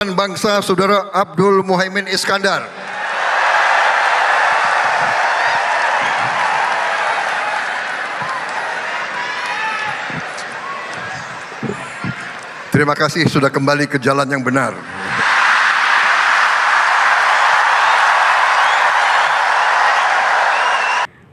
Bangsa Saudara Abdul Muhaimin Iskandar. Terima kasih sudah kembali ke jalan yang benar.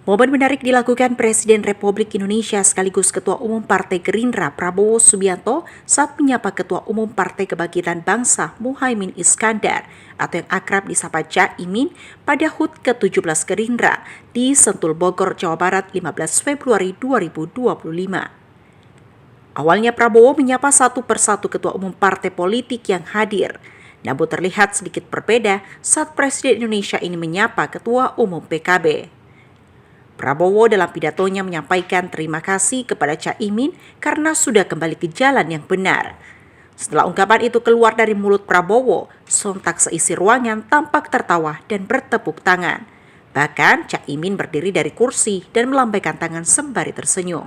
Momen menarik dilakukan Presiden Republik Indonesia sekaligus Ketua Umum Partai Gerindra Prabowo Subianto saat menyapa Ketua Umum Partai Kebangkitan Bangsa Muhaimin Iskandar atau yang akrab disapa Caimin pada HUT ke-17 Gerindra di Sentul Bogor, Jawa Barat 15 Februari 2025. Awalnya Prabowo menyapa satu persatu ketua umum partai politik yang hadir, namun terlihat sedikit berbeda saat Presiden Indonesia ini menyapa Ketua Umum PKB. Prabowo dalam pidatonya menyampaikan terima kasih kepada Caimin karena sudah kembali ke jalan yang benar. Setelah ungkapan itu keluar dari mulut Prabowo, sontak seisi ruangan tampak tertawa dan bertepuk tangan. Bahkan Caimin berdiri dari kursi dan melambaikan tangan sembari tersenyum.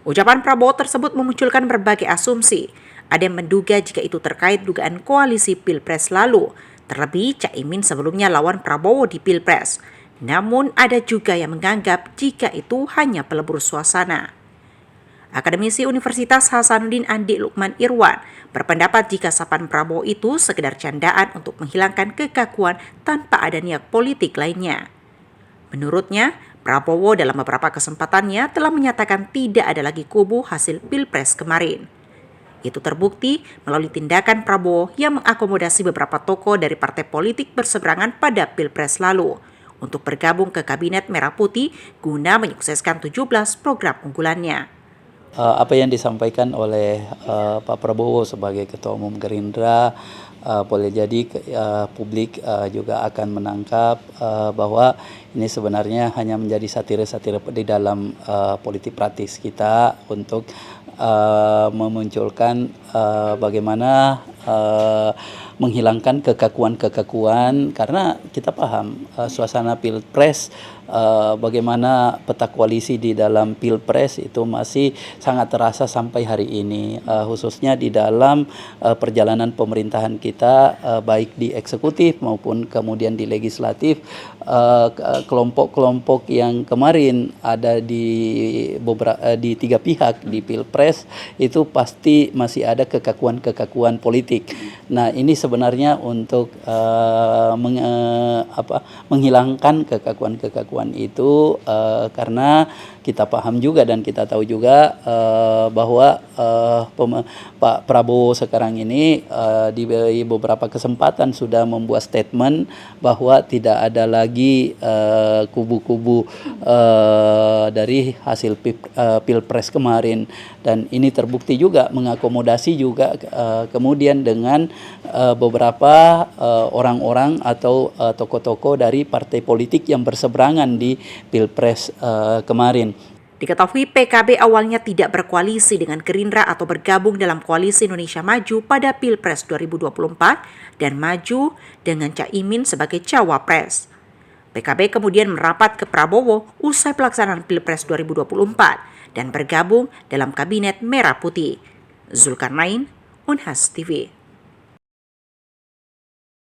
Ucapan Prabowo tersebut memunculkan berbagai asumsi. Ada yang menduga jika itu terkait dugaan koalisi Pilpres lalu, terlebih Caimin sebelumnya lawan Prabowo di Pilpres. Namun ada juga yang menganggap jika itu hanya pelebur suasana. Akademisi Universitas Hasanuddin Andi Lukman Irwan berpendapat jika sapaan Prabowo itu sekedar candaan untuk menghilangkan kekakuan tanpa ada niat politik lainnya. Menurutnya, Prabowo dalam beberapa kesempatannya telah menyatakan tidak ada lagi kubu hasil Pilpres kemarin. Itu terbukti melalui tindakan Prabowo yang mengakomodasi beberapa tokoh dari partai politik berseberangan pada Pilpres lalu untuk bergabung ke Kabinet Merah Putih guna menyukseskan 17 program unggulannya. Apa yang disampaikan oleh Pak Prabowo sebagai Ketua Umum Gerindra boleh jadi publik juga akan menangkap bahwa ini sebenarnya hanya menjadi satir-satir di dalam politik praktis kita untuk memunculkan bagaimana menghilangkan kekakuan-kekakuan, karena kita paham suasana Pilpres, bagaimana peta koalisi di dalam Pilpres itu masih sangat terasa sampai hari ini, khususnya di dalam perjalanan pemerintahan kita, baik di eksekutif maupun kemudian di legislatif. Kelompok-kelompok yang kemarin ada di tiga pihak di Pilpres itu pasti masih ada kekakuan-kekakuan politik. Nah, ini sebenarnya untuk menghilangkan kekakuan-kekakuan itu, karena kita paham juga dan kita tahu juga bahwa Pak Prabowo sekarang ini di beberapa kesempatan sudah membuat statement bahwa tidak ada lagi kubu-kubu dari hasil Pilpres kemarin, dan ini terbukti juga mengakomodasi juga kemudian dengan beberapa orang-orang atau tokoh-tokoh dari partai politik yang berseberangan di Pilpres kemarin. Diketahui PKB awalnya tidak berkoalisi dengan Gerindra atau bergabung dalam Koalisi Indonesia Maju pada Pilpres 2024 dan maju dengan Caimin sebagai cawapres. PKB kemudian merapat ke Prabowo usai pelaksanaan Pilpres 2024 dan bergabung dalam Kabinet Merah Putih. Zulkarnain, Unhas TV.